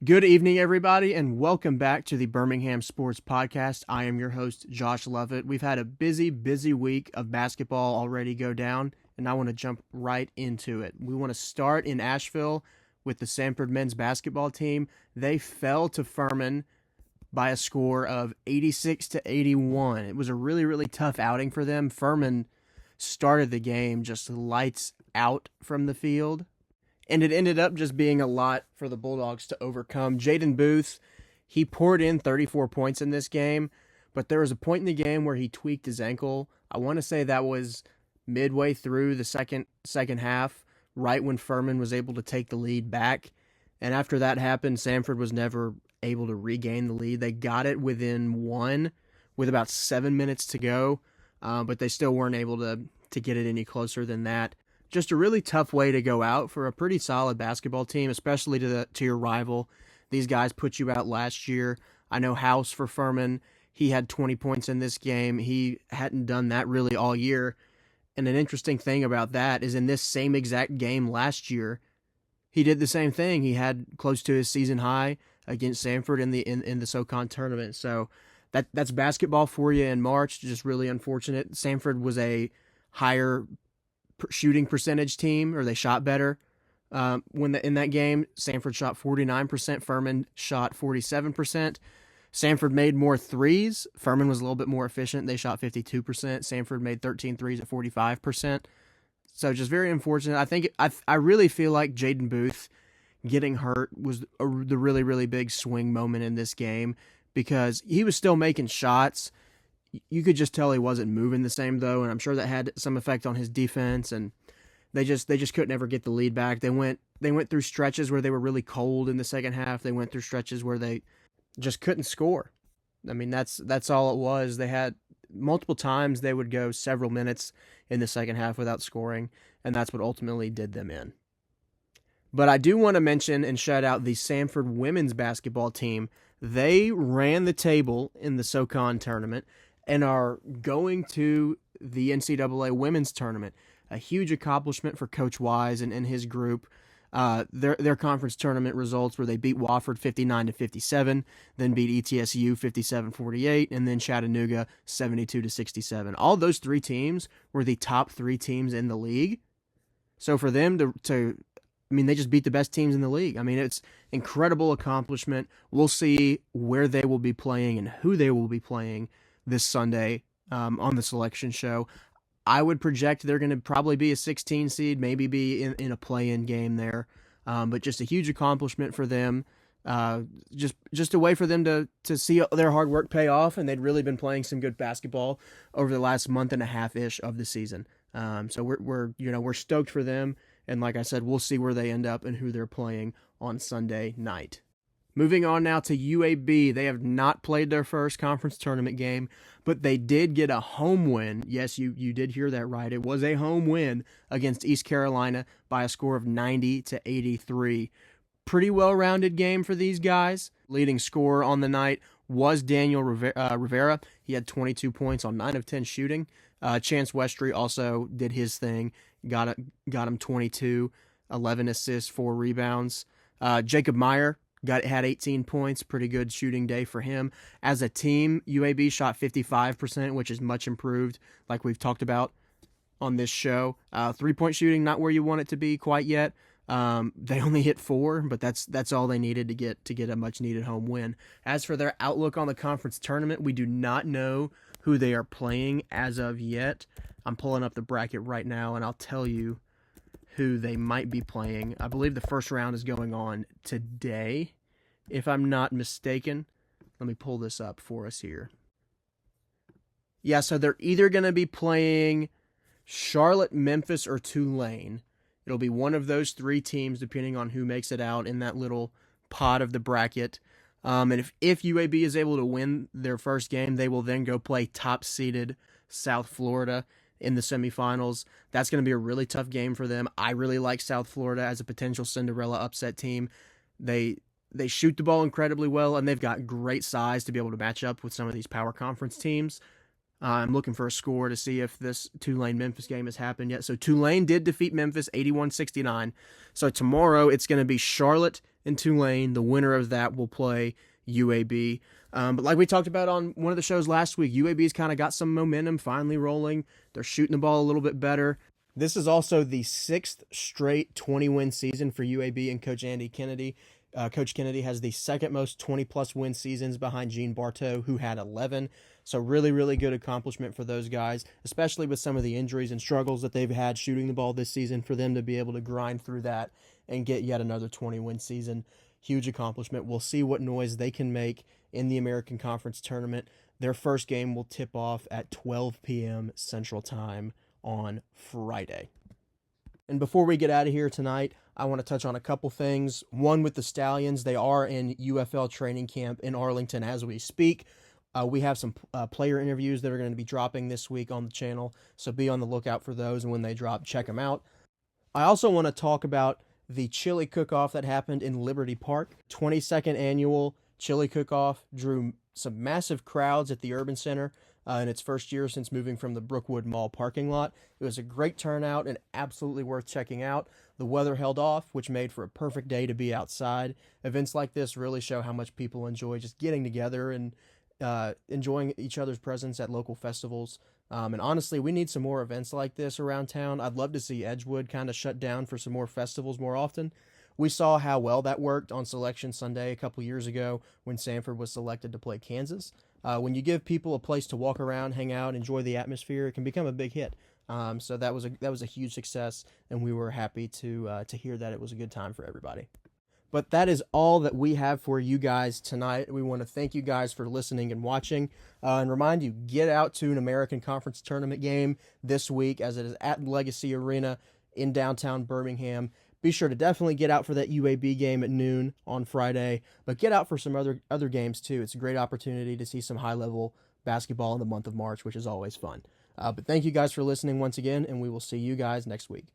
Good evening, everybody, and welcome back to the Birmingham Sports Podcast. I am your host, Josh Lovett. We've had a busy week of basketball already go down, and I want to jump right into it. We want to start in Asheville with the Samford men's basketball team. They fell to Furman by a score of 86-81. It was a really tough outing for them. Furman started the game just lights out from the field. And it ended up just being a lot for the Bulldogs to overcome. Jaden Booth, he poured in 34 points in this game, but there was a point in the game where he tweaked his ankle. I want to say that was midway through the second half, right when Furman was able to take the lead back. And after that happened, Samford was never able to regain the lead. They got it within one with about 7 minutes to go, but they still weren't able to get it any closer than that. Just a really tough way to go out for a pretty solid basketball team, especially to your rival. These guys put you out last year. I know House for Furman, he had 20 points in this game. He hadn't done that really all year. And an interesting thing about that is in this same exact game last year, he did the same thing. He had close to his season high against Samford in the SoCon tournament. So that's basketball for you in March. Just really unfortunate. Samford was a higher shooting percentage team, or they shot better. In that game, Samford shot 49%, Furman shot 47%. Samford made more threes. Furman was a little bit more efficient. They shot 52%. Samford made 13 threes at 45%. So just very unfortunate. I really feel like Jaden Booth getting hurt was the really big swing moment in this game, because he was still making shots. You could just tell he wasn't moving the same, though, and I'm sure that had some effect on his defense, and they just couldn't ever get the lead back. They went through stretches where they were really cold in the second half. They went through stretches where they just couldn't score. I mean, that's all it was. They had multiple times they would go several minutes in the second half without scoring, and that's what ultimately did them in. But I do want to mention and shout out the Samford women's basketball team. They ran the table in the SoCon tournament and are going to the NCAA women's tournament. A huge accomplishment for Coach Wise and his group. Their conference tournament results where they beat Wofford 59-57, then beat ETSU 57-48, and then Chattanooga 72-67. All those three teams were the top three teams in the league. So for them they just beat the best teams in the league. I mean, it's incredible accomplishment. We'll see where they will be playing and who they will be playing this Sunday on the selection show. I would project they're going to probably be a 16 seed, maybe be in a play-in game there. But just a huge accomplishment for them. Just a way for them to see their hard work pay off, and they'd really been playing some good basketball over the last month and a half-ish of the season. So we're stoked for them, and like I said, we'll see where they end up and who they're playing on Sunday night. Moving on now to UAB. They have not played their first conference tournament game, but they did get a home win. Yes, you did hear that right. It was a home win against East Carolina by a score of 90-83. Pretty well-rounded game for these guys. Leading scorer on the night was Daniel Rivera. He had 22 points on 9 of 10 shooting. Chance Westry also did his thing. Got him 22, 11 assists, 4 rebounds. Jacob Meyer had 18 points, pretty good shooting day for him. As a team, UAB shot 55%, which is much improved, like we've talked about on this show. 3-point shooting, not where you want it to be quite yet. They only hit 4, but that's all they needed to get a much-needed home win. As for their outlook on the conference tournament, we do not know who they are playing as of yet. I'm pulling up the bracket right now, and I'll tell you who they might be playing. I believe the first round is going on today, if I'm not mistaken. Let me pull this up for us here. Yeah, so they're either going to be playing Charlotte, Memphis, or Tulane. It'll be one of those three teams, depending on who makes it out in that little pot of the bracket. And if UAB is able to win their first game, they will then go play top-seeded South Florida in the semifinals. That's going to be a really tough game for them. I really like South Florida as a potential Cinderella upset team. They shoot the ball incredibly well, and they've got great size to be able to match up with some of these power conference teams. I'm looking for a score to see if this Tulane-Memphis game has happened yet. So Tulane did defeat Memphis 81-69. So tomorrow it's going to be Charlotte and Tulane. The winner of that will play UAB. But like we talked about on one of the shows last week, UAB's kind of got some momentum finally rolling. They're shooting the ball a little bit better. This is also the 6th straight 20-win season for UAB and Coach Andy Kennedy. Coach Kennedy has the second most 20-plus win seasons behind Gene Bartow, who had 11. So really, really good accomplishment for those guys, especially with some of the injuries and struggles that they've had shooting the ball this season. For them to be able to grind through that and get yet another 20-win season, huge accomplishment. We'll see what noise they can make in the American Conference Tournament. Their first game will tip off at 12 p.m. Central Time on Friday. And before we get out of here tonight, I want to touch on a couple things. One, with the Stallions, they are in UFL training camp in Arlington as we speak. We have some player interviews that are going to be dropping this week on the channel, so be on the lookout for those, and when they drop, check them out. I also want to talk about the chili cook-off that happened in Liberty Park. 22nd annual chili cook-off drew some massive crowds at the Urban Center in its first year since moving from the Brookwood Mall parking lot. It was a great turnout and absolutely worth checking out. The weather held off, which made for a perfect day to be outside. Events like this really show how much people enjoy just getting together and enjoying each other's presence at local festivals. And honestly, we need some more events like this around town. I'd love to see Edgewood kind of shut down for some more festivals more often. We saw how well that worked on Selection Sunday a couple years ago when Sanford was selected to play Kansas. When you give people a place to walk around, hang out, enjoy the atmosphere, it can become a big hit. So that was a huge success, and we were happy to hear that it was a good time for everybody. But that is all that we have for you guys tonight. We want to thank you guys for listening and watching, and remind you, get out to an American Conference Tournament game this week, as it is at Legacy Arena in downtown Birmingham. Be sure to definitely get out for that UAB game at noon on Friday, but get out for some other games too. It's a great opportunity to see some high-level basketball in the month of March, which is always fun. But thank you guys for listening once again, and we will see you guys next week.